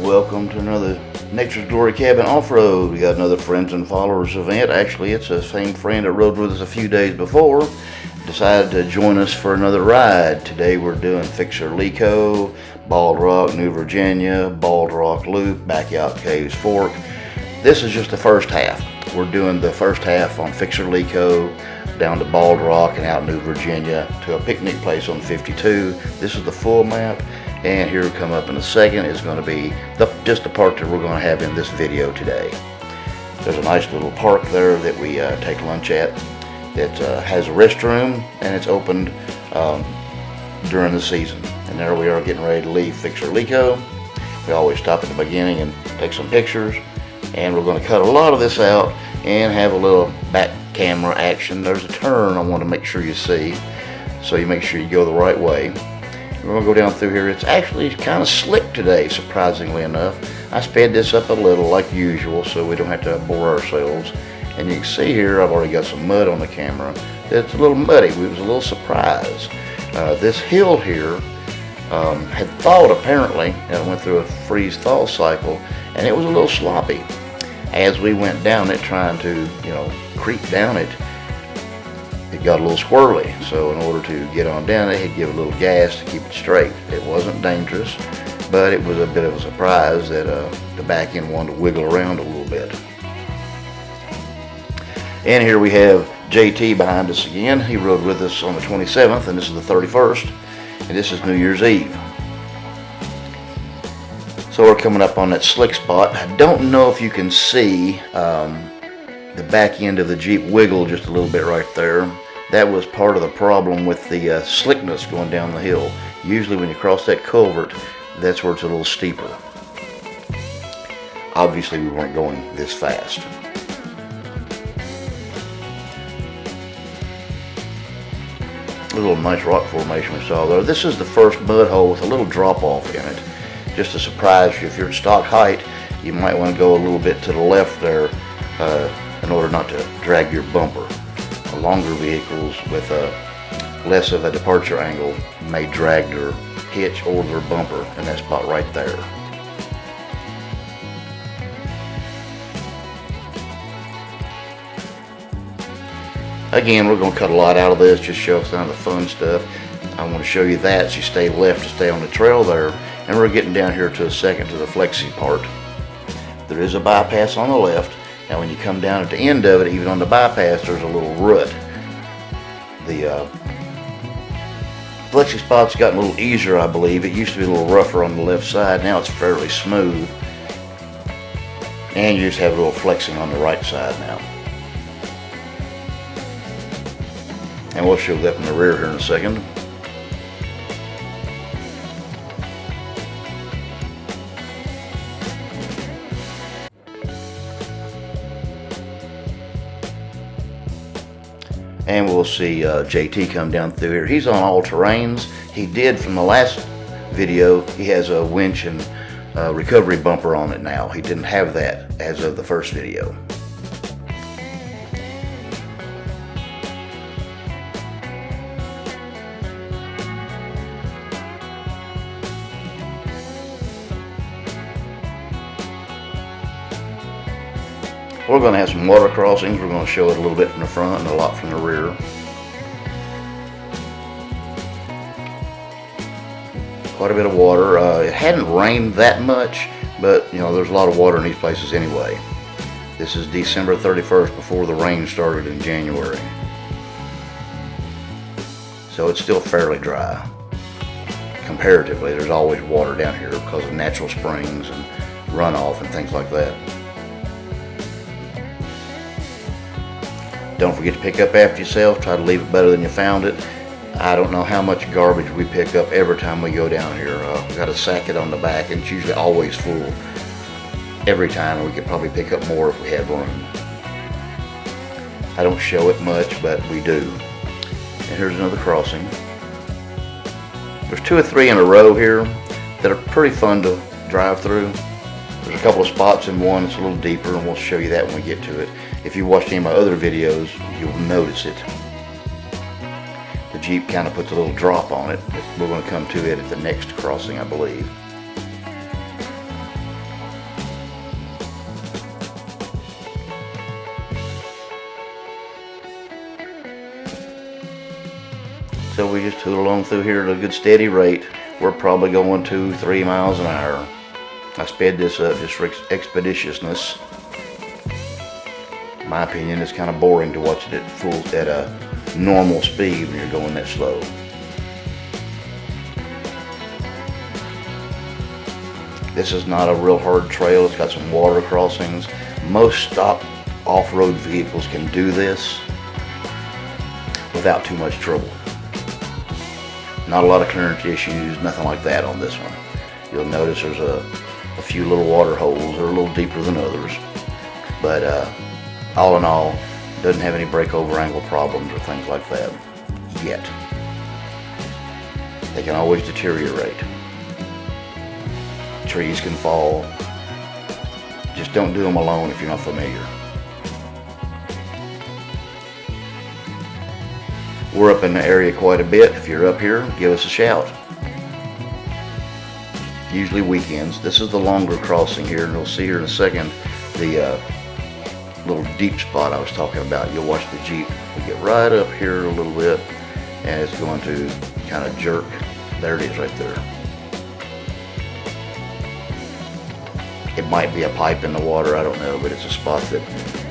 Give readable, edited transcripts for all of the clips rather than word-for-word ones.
Welcome to another Nature's Glory Cabin Off-Road. We got another Friends and Followers event. Actually, it's the same friend that rode with us a few days before. Decided to join us for another ride. Today we're doing Fixer-Leeco, Bald Rock, New Virginia, Bald Rock Loop, back out Caves Fork. This is just the first half. We're doing the first half on Fixer-Leeco, down to Bald Rock and out New Virginia to a picnic place on 52. This is the full map. And here come up in a second is going to be just the part that we're going to have in this video today. There's a nice little park there that we take lunch at that has a restroom, and it's opened during the season. And there we are getting ready to leave Fixer-Leeco. We always stop at the beginning and take some pictures, and we're going to cut a lot of this out and have a little back camera action. There's a turn I want to make sure you see, so you make sure you go the right way. We're going to go down through here. It's actually kind of slick today, surprisingly enough. I sped this up a little like usual so we don't have to bore ourselves. And you can see here I've already got some mud on the camera. It's a little muddy. We was a little surprised. This hill here had thawed apparently. It went through a freeze-thaw cycle and it was a little sloppy. As we went down it trying to, creep down it, it got a little squirrely, so in order to get on down it, he'd give a little gas to keep it straight. It wasn't dangerous, but it was a bit of a surprise that the back end wanted to wiggle around a little bit. And here we have JT behind us again. He rode with us on the 27th, and this is the 31st, and this is New Year's Eve. So we're coming up on that slick spot. I don't know if you can see the back end of the Jeep wiggle just a little bit right there. That was part of the problem with the slickness going down the hill. Usually when you cross that culvert, that's where it's a little steeper. Obviously we weren't going this fast. A little nice rock formation we saw there. This is the first mud hole with a little drop off in it. Just to surprise you, if you're at stock height, you might want to go a little bit to the left there in order not to drag your bumper. Longer vehicles with less of a departure angle may drag their hitch or their bumper in that spot right there. Again, we're going to cut a lot out of this, just show some of the fun stuff. I want to show you that, so you stay left to stay on the trail there. And we're getting down here to a second to the flexi part. There is a bypass on the left. Now when you come down at the end of it, even on the bypass, there's a little rut. The flexi spot's gotten a little easier, I believe. It used to be a little rougher on the left side. Now it's fairly smooth. And you just have a little flexing on the right side now. And we'll show that in the rear here in a second. And we'll see JT come down through here. He's on all terrains. He did from the last video. He has a winch and recovery bumper on it now. He didn't have that as of the first video. We're going to have some water crossings. We're going to show it a little bit from the front and a lot from the rear. Quite a bit of water. It hadn't rained that much, but there's a lot of water in these places anyway. This is December 31st before the rain started in January. So it's still fairly dry. Comparatively, there's always water down here because of natural springs and runoff and things like that. Don't forget to pick up after yourself. Try to leave it better than you found it. I don't know how much garbage we pick up every time we go down here. We got a sacket on the back and it's usually always full. Every time, we could probably pick up more if we had room. I don't show it much, but we do. And here's another crossing. There's 2 or 3 in a row here that are pretty fun to drive through. There's a couple of spots in one that's a little deeper, and we'll show you that when we get to it. If you watched any of my other videos, you'll notice it. The Jeep kind of puts a little drop on it. We're going to come to it at the next crossing, I believe. So we just tool along through here at a good steady rate. We're probably going 2-3 miles an hour. I sped this up just for expeditiousness. In my opinion, it's kind of boring to watch it at a normal speed when you're going that slow. This is not a real hard trail. It's got some water crossings. Most stock off-road vehicles can do this without too much trouble. Not a lot of clearance issues, nothing like that on this one. You'll notice there's a few little water holes that are a little deeper than others. But all in all, doesn't have any breakover angle problems or things like that yet. They can always deteriorate. Trees can fall. Just don't do them alone if you're not familiar. We're up in the area quite a bit. If you're up here, give us a shout. Usually weekends. This is the longer crossing here, and you'll see here in a second the little deep spot I was talking about. You'll watch the Jeep. We get right up here a little bit, and it's going to kind of jerk. There it is right there. It might be a pipe in the water, I don't know, but it's a spot that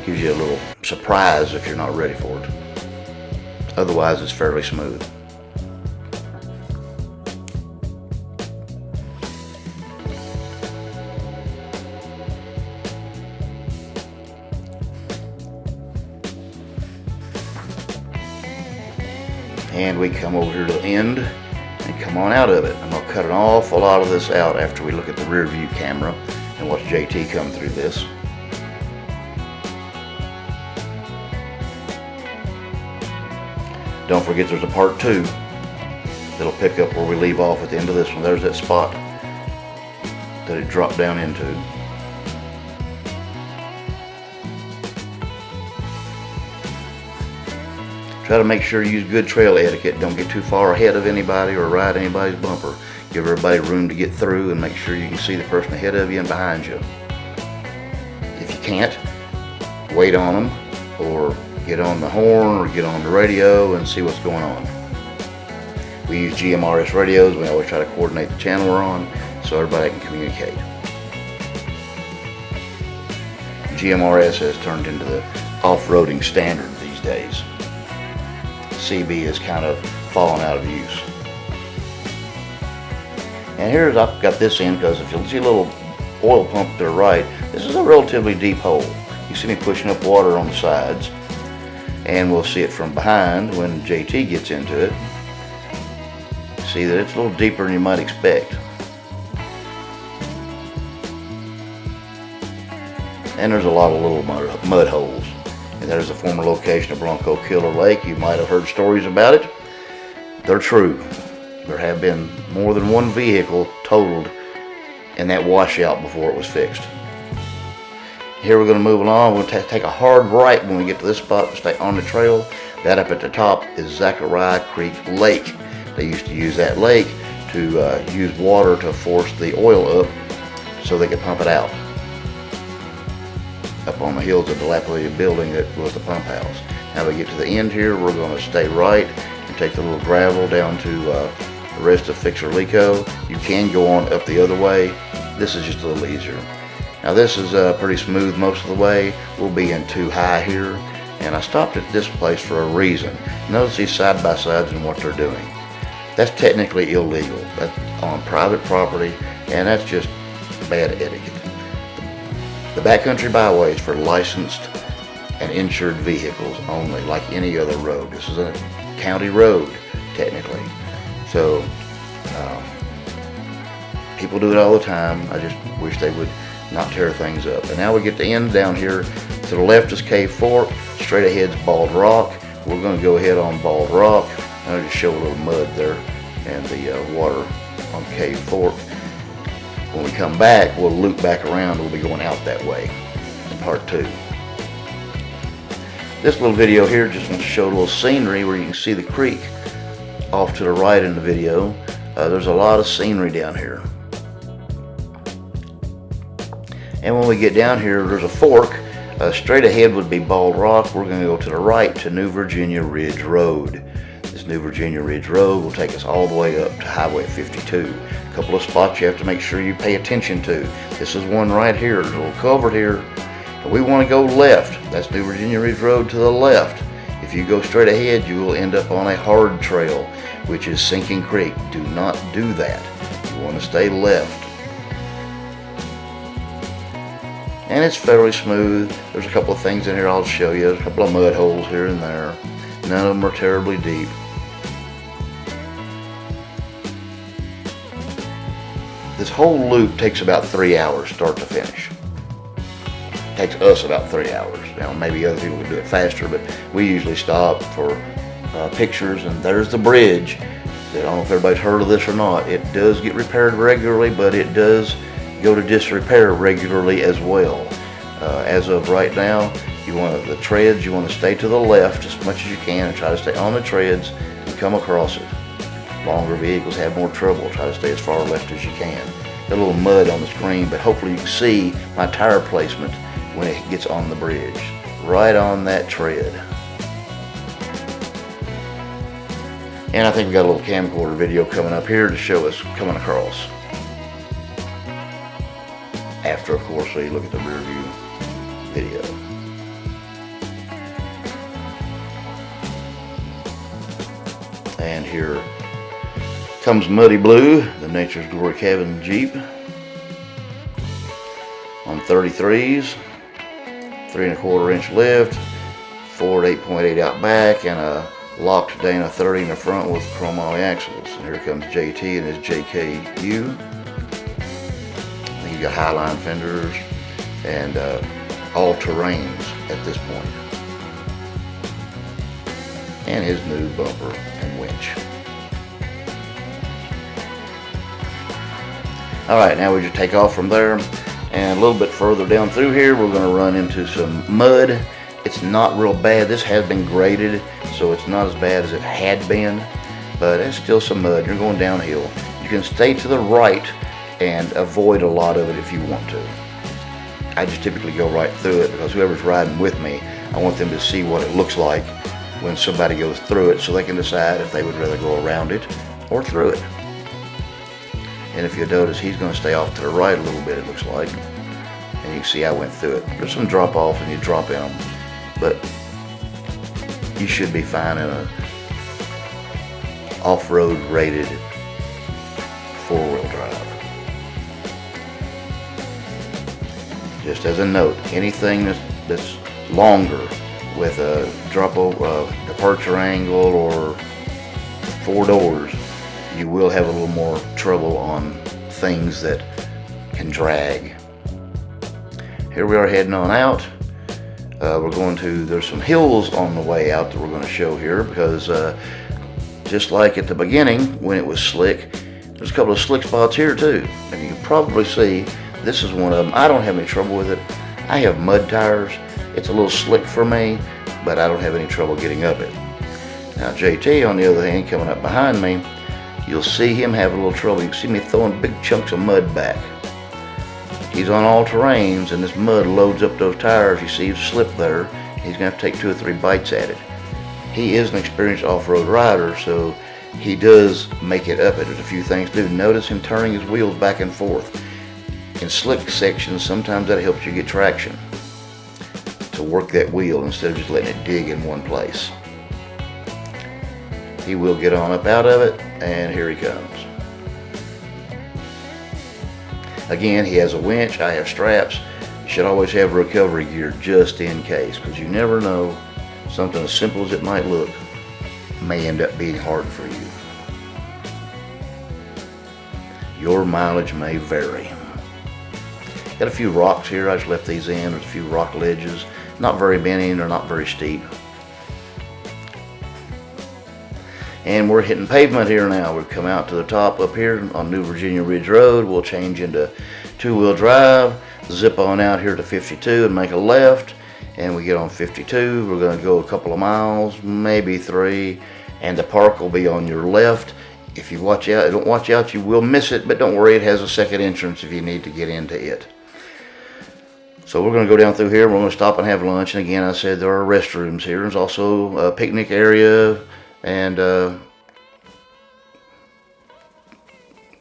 gives you a little surprise if you're not ready for it. Otherwise, it's fairly smooth. And we come over here to the end and come on out of it. I'm going to cut an awful lot of this out after we look at the rear view camera and watch JT come through this. Don't forget there's a part 2 that'll pick up where we leave off at the end of this one. There's that spot that it dropped down into. Try to make sure you use good trail etiquette. Don't get too far ahead of anybody or ride anybody's bumper. Give everybody room to get through and make sure you can see the person ahead of you and behind you. If you can't, wait on them or get on the horn or get on the radio and see what's going on. We use GMRS radios. We always try to coordinate the channel we're on so everybody can communicate. GMRS has turned into the off-roading standard these days. CB is kind of fallen out of use. And here's, I've got this in because if you'll see a little oil pump to the right, this is a relatively deep hole. You see me pushing up water on the sides, and we'll see it from behind when JT gets into it. See that it's a little deeper than you might expect. And there's a lot of little mud holes. And there's a former location of Blanco Killer Lake. You might have heard stories about it. They're true. There have been more than one vehicle totaled in that washout before it was fixed. Here we're going to move along. We'll take a hard right when we get to this spot to stay on the trail. That up at the top is Zachariah Creek Lake. They used to use that lake to use water to force the oil up so they could pump it out. Up on the hills of the dilapidated building that was the pump house. Now we get to the end here, we're going to stay right and take the little gravel down to the rest of Fixer-Leeco. You can go on up the other way. This is just a little easier. Now this is pretty smooth most of the way. We'll be in too high here. And I stopped at this place for a reason. Notice these side-by-sides and what they're doing. That's technically illegal. That's on private property, and that's just bad etiquette. The backcountry byway is for licensed and insured vehicles only, like any other road. This is a county road, technically. So, people do it all the time. I just wish they would not tear things up. And now we get to end down here. To the left is Cave Fork, straight ahead is Bald Rock. We're going to go ahead on Bald Rock. I'll just show a little mud there and the water on Cave Fork. When we come back, we'll loop back around. We'll be going out that way in part 2. This little video here just wants to show a little scenery where you can see the creek off to the right in the video. There's a lot of scenery down here. And when we get down here, there's a fork. Straight ahead would be Bald Rock. We're going to go to the right to New Virginia Ridge Road. This This New Virginia Ridge Road will take us all the way up to Highway 52. A couple of spots you have to make sure you pay attention to. This is one right here, a little culvert here. And we want to go left. That's New Virginia Ridge Road to the left. If you go straight ahead, you will end up on a hard trail, which is Sinking Creek. Do not do that. You want to stay left. And it's fairly smooth. There's a couple of things in here I'll show you. There's a couple of mud holes here and there. None of them are terribly deep. This whole loop takes about 3 hours start to finish. It takes us about 3 hours. Now maybe other people can do it faster, but we usually stop for pictures. And there's the bridge. I don't know if everybody's heard of this or not. It does get repaired regularly, but it does go to disrepair regularly as well. As of right now, you want the treads, you want to stay to the left as much as you can and try to stay on the treads and come across it. Longer vehicles have more trouble. Try to stay as far left as you can. Got a little mud on the screen, but hopefully you can see my tire placement when it gets on the bridge. Right on that tread. And I think we got a little camcorder video coming up here to show us coming across. After, of course, we look at the rear view video. And here comes Muddy Blue, the Nature's Glory cabin Jeep on 33s, 3¼ inch lift, Ford 8.8 out back, and a locked Dana 30 in the front with chrome Moly axles. And here comes JT and his JKU. You got Highline fenders and all terrains at this point. And his new bumper and winch. Alright, now we just take off from there, and a little bit further down through here we're going to run into some mud. It's not real bad. This has been graded, so it's not as bad as it had been, but it's still some mud. You're going downhill. You can stay to the right and avoid a lot of it if you want to. I just typically go right through it because whoever's riding with me, I want them to see what it looks like when somebody goes through it so they can decide if they would rather go around it or through it. And if you notice, he's going to stay off to the right a little bit, it looks like. And you can see I went through it. There's some drop off and you drop in them, but you should be fine in a off-road rated 4-wheel drive. Just as a note, anything that's longer with a departure angle or 4 doors, you will have a little more trouble on things that can drag. Here we are heading on out. There's some hills on the way out that we're going to show here because just like at the beginning when it was slick, there's a couple of slick spots here too. And you can probably see this is one of them. I don't have any trouble with it. I have mud tires. It's a little slick for me, but I don't have any trouble getting up it. Now JT, on the other hand, coming up behind me, you'll see him have a little trouble. You can see me throwing big chunks of mud back. He's on all terrains, and this mud loads up those tires. You see him slip there. He's going to have to take 2 or 3 bites at it. He is an experienced off-road rider, so he does make it up it. There's a few things to do. Notice him turning his wheels back and forth. In slick sections, sometimes that helps you get traction to work that wheel instead of just letting it dig in one place. He will get on up out of it, and here he comes. Again, he has a winch, I have straps. You should always have recovery gear just in case, because you never know, something as simple as it might look may end up being hard for you. Your mileage may vary. Got a few rocks here, I just left these in. There's a few rock ledges, not very many and they're not very steep. And we're hitting pavement here now. We've come out to the top up here on New Virginia Ridge Road. We'll change into 2-wheel drive, zip on out here to 52 and make a left. And we get on 52. We're going to go a couple of miles, maybe 3, and the park will be on your left. If you don't watch out, you will miss it, but don't worry, it has a second entrance if you need to get into it. So we're going to go down through here. We're going to stop and have lunch. And again, I said there are restrooms here. There's also a picnic area, and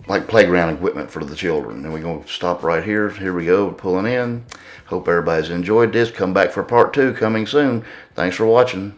like playground equipment for the children. And we're going to stop right here. Here we go, pulling in. Hope everybody's enjoyed this. Come back for part 2 coming soon. Thanks for watching.